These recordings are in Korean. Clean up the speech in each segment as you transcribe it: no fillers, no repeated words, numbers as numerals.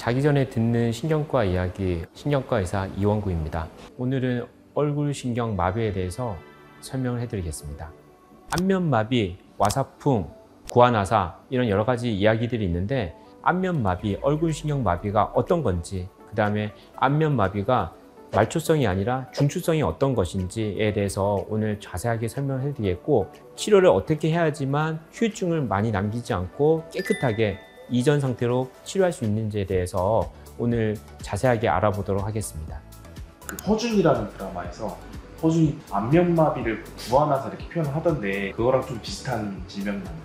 자기 전에 듣는 신경과 이야기, 신경과 의사 이원구입니다. 오늘은 얼굴신경 마비에 대해서 설명을 해드리겠습니다. 안면마비, 와사풍, 구안화사 이런 여러 가지 이야기들이 있는데 안면마비, 얼굴신경 마비가 어떤 건지, 그 다음에 안면마비가 말초성이 아니라 중추성이 어떤 것인지에 대해서 오늘 자세하게 설명을 해드리겠고, 치료를 어떻게 해야지만 후유증을 많이 남기지 않고 깨끗하게 이전 상태로 치료할 수 있는지에 대해서 오늘 자세하게 알아보도록 하겠습니다. 그 허준이라는 드라마에서 허준이 안면마비를 구안화사 이렇게 표현을 하던데 그거랑 좀 비슷한 질병이 맞나요?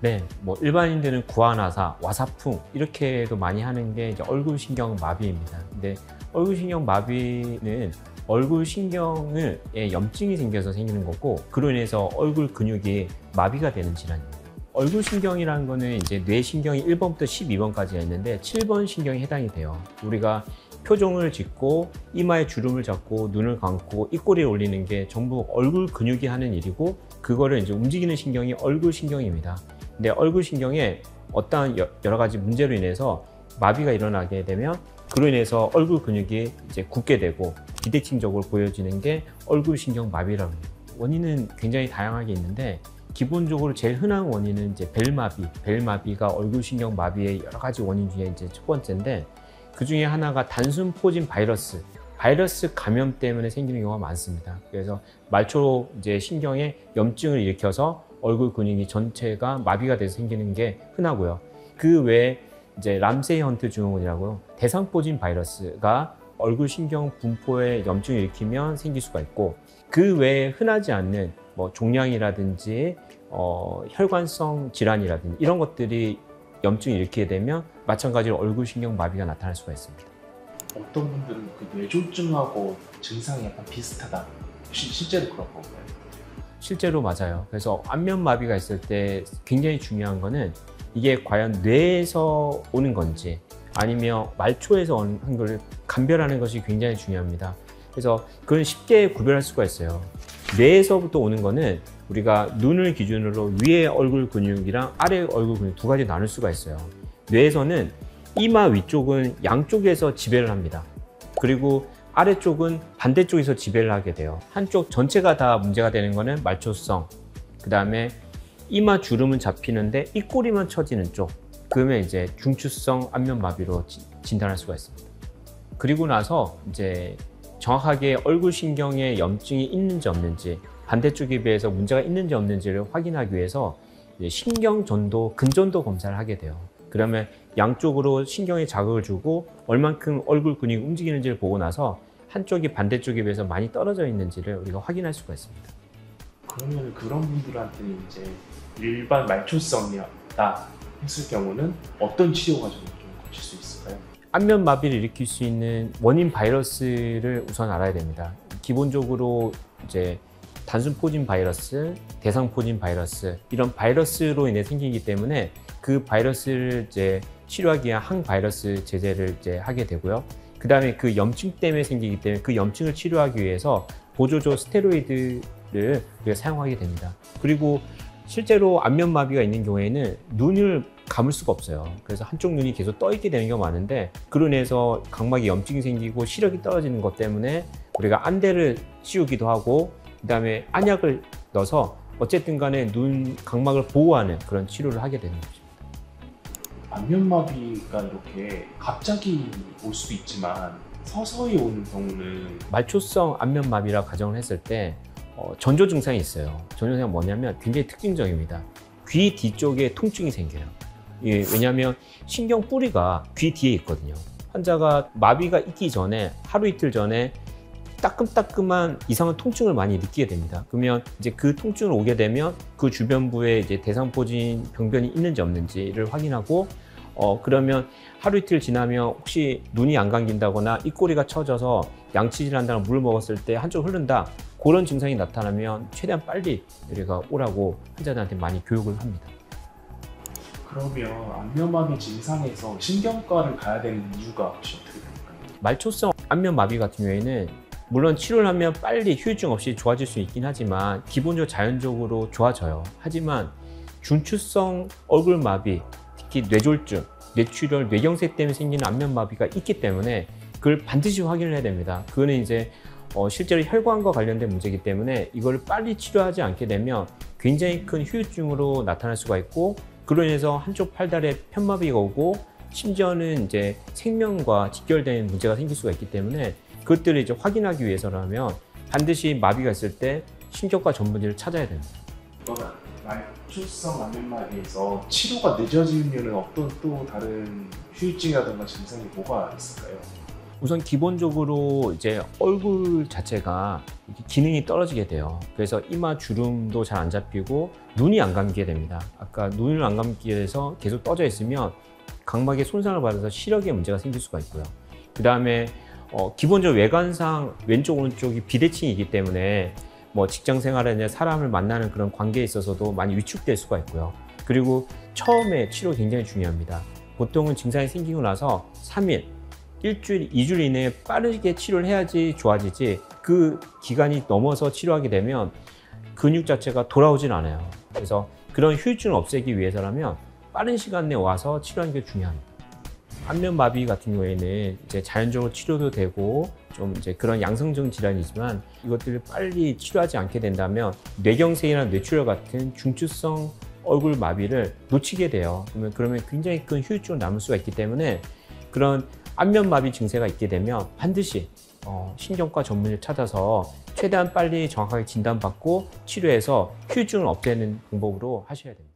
네, 뭐 일반인들은 구안화사, 와사풍 이렇게도 많이 하는 게 이제 얼굴신경 마비입니다. 근데 얼굴신경 마비는 얼굴신경에 염증이 생겨서 생기는 거고, 그로 인해서 얼굴 근육이 마비가 되는 질환입니다. 얼굴신경이라는 거는 이제 뇌신경이 1번부터 12번까지가 있는데 7번 신경에 해당이 돼요. 우리가 표정을 짓고 이마에 주름을 잡고 눈을 감고 입꼬리를 올리는 게 전부 얼굴 근육이 하는 일이고, 그거를 이제 움직이는 신경이 얼굴신경입니다. 근데 얼굴신경에 어떠한 여러 가지 문제로 인해서 마비가 일어나게 되면 그로 인해서 얼굴 근육이 이제 굳게 되고 비대칭적으로 보여지는 게 얼굴신경 마비라고 해요. 원인은 굉장히 다양하게 있는데 기본적으로 제일 흔한 원인은 이제 벨마비가 얼굴신경 마비의 여러 가지 원인 중에 이제 첫 번째인데, 그 중에 하나가 단순 포진 바이러스 감염 때문에 생기는 경우가 많습니다. 그래서 말초 이제 신경에 염증을 일으켜서 얼굴 근육이 전체가 마비가 돼서 생기는 게 흔하고요. 그 외에 이제 람세이 헌트 증후군이라고 대상포진 바이러스가 얼굴 신경 분포에 염증을 일으키면 생길 수가 있고, 그 외에 흔하지 않는 뭐 종양이라든지 혈관성 질환이라든지 이런 것들이 염증을 일으키게 되면 마찬가지로 얼굴신경 마비가 나타날 수가 있습니다. 어떤 분들은 그 뇌졸중하고 증상이 약간 비슷하다. 실제로 그런 건가요? 실제로 맞아요. 그래서 안면마비가 있을 때 굉장히 중요한 거는 이게 과연 뇌에서 오는 건지 아니면 말초에서 오는 걸 감별하는 것이 굉장히 중요합니다. 그래서 그건 쉽게 구별할 수가 있어요. 뇌에서부터 오는 거는 우리가 눈을 기준으로 위에 얼굴 근육이랑 아래 얼굴 근육 두 가지 나눌 수가 있어요. 뇌에서는 이마 위쪽은 양쪽에서 지배를 합니다. 그리고 아래쪽은 반대쪽에서 지배를 하게 돼요. 한쪽 전체가 다 문제가 되는 거는 말초성, 그 다음에 이마 주름은 잡히는데 입꼬리만 처지는 쪽, 그러면 이제 중추성 안면마비로 진단할 수가 있습니다. 그리고 나서 이제 정확하게 얼굴신경에 염증이 있는지 없는지, 반대쪽에 비해서 문제가 있는지 없는지를 확인하기 위해서 신경전도, 근전도 검사를 하게 돼요. 그러면 양쪽으로 신경에 자극을 주고 얼만큼 얼굴 근육이 움직이는지를 보고 나서 한쪽이 반대쪽에 비해서 많이 떨어져 있는지를 우리가 확인할 수가 있습니다. 그러면 그런 분들한테는 이제 일반 말초성이다 했을 경우는 어떤 치료 과정을 좀 거칠 수 있을까요? 안면마비를 일으킬 수 있는 원인 바이러스를 우선 알아야 됩니다. 기본적으로 이제 단순 포진 바이러스, 대상 포진 바이러스 이런 바이러스로 인해 생기기 때문에 그 바이러스를 이제 치료하기 위한 항바이러스 제제를 이제 하게 되고요. 그 다음에 그 염증 때문에 생기기 때문에 그 염증을 치료하기 위해서 보조조 스테로이드를 우리가 사용하게 됩니다. 그리고 실제로 안면마비가 있는 경우에는 눈을 감을 수가 없어요. 그래서 한쪽 눈이 계속 떠 있게 되는 경우가 많은데, 그로 인해서 각막에 염증이 생기고 시력이 떨어지는 것 때문에 우리가 안대를 씌우기도 하고, 그 다음에 안약을 넣어서 어쨌든 간에 눈 각막을 보호하는 그런 치료를 하게 되는 것입니다. 안면마비가 이렇게 갑자기 올 수도 있지만 서서히 오는 경우는 말초성 안면마비라 가정을 했을 때 전조 증상이 있어요. 전조 증상이 뭐냐면 굉장히 특징적입니다. 귀 뒤쪽에 통증이 생겨요. 왜냐하면 신경 뿌리가 귀 뒤에 있거든요. 환자가 마비가 있기 전에 하루 이틀 전에 따끔따끔한 이상한 통증을 많이 느끼게 됩니다. 그러면 이제 그 통증을 오게 되면 그 주변부에 이제 대상포진 병변이 있는지 없는지를 확인하고, 그러면 하루 이틀 지나면 혹시 눈이 안 감긴다거나 입꼬리가 처져서 양치질 한다거나 물을 먹었을 때 한쪽 흐른다, 그런 증상이 나타나면 최대한 빨리 우리가 오라고 환자들한테 많이 교육을 합니다. 그러면 안면마비 증상에서 신경과를 가야 되는 이유가 혹시 어떻게 될까요? 말초성 안면마비 같은 경우에는 물론 치료를 하면 빨리 후유증 없이 좋아질 수 있긴 하지만 기본적으로 자연적으로 좋아져요. 하지만 중추성 얼굴마비, 특히 뇌졸중 뇌출혈, 뇌경색 때문에 생기는 안면마비가 있기 때문에 그걸 반드시 확인을 해야 됩니다. 그거는 이제 실제로 혈관과 관련된 문제이기 때문에 이걸 빨리 치료하지 않게 되면 굉장히 큰 후유증으로 나타날 수가 있고, 그로 인해서 한쪽 팔다리에 편마비가 오고 심지어는 이제 생명과 직결되는 문제가 생길 수가 있기 때문에 그것들을 이제 확인하기 위해서라면 반드시 마비가 있을 때 신경과 전문의를 찾아야 됩니다. 그러면 말초성 안면마비에서 치료가 늦어지면 어떤 또 다른 후유증이라든가 증상이 뭐가 있을까요? 우선 기본적으로 이제 얼굴 자체가 이렇게 기능이 떨어지게 돼요. 그래서 이마 주름도 잘 안 잡히고 눈이 안 감기게 됩니다. 아까 눈을 안 감기게 돼서 계속 떠져 있으면 각막에 손상을 받아서 시력에 문제가 생길 수가 있고요. 그 다음에 기본적으로 외관상 왼쪽 오른쪽이 비대칭이기 때문에 뭐 직장 생활이나 사람을 만나는 그런 관계에 있어서도 많이 위축될 수가 있고요. 그리고 처음에 치료 굉장히 중요합니다. 보통은 증상이 생기고 나서 3일, 일주일, 2주일 이내에 빠르게 치료를 해야지 좋아지지, 그 기간이 넘어서 치료하게 되면 근육 자체가 돌아오진 않아요. 그래서 그런 후유증을 없애기 위해서라면 빠른 시간 내에 와서 치료하는 게 중요합니다. 안면마비 같은 경우에는 이제 자연적으로 치료도 되고 좀 이제 그런 양성적 질환이지만 이것들을 빨리 치료하지 않게 된다면 뇌경색이나 뇌출혈 같은 중추성 얼굴 마비를 놓치게 돼요. 그러면 굉장히 큰 후유증을 남을 수가 있기 때문에 그런 안면마비 증세가 있게 되면 반드시 신경과 전문의를 찾아서 최대한 빨리 정확하게 진단받고 치료해서 후유증을 없애는 방법으로 하셔야 됩니다.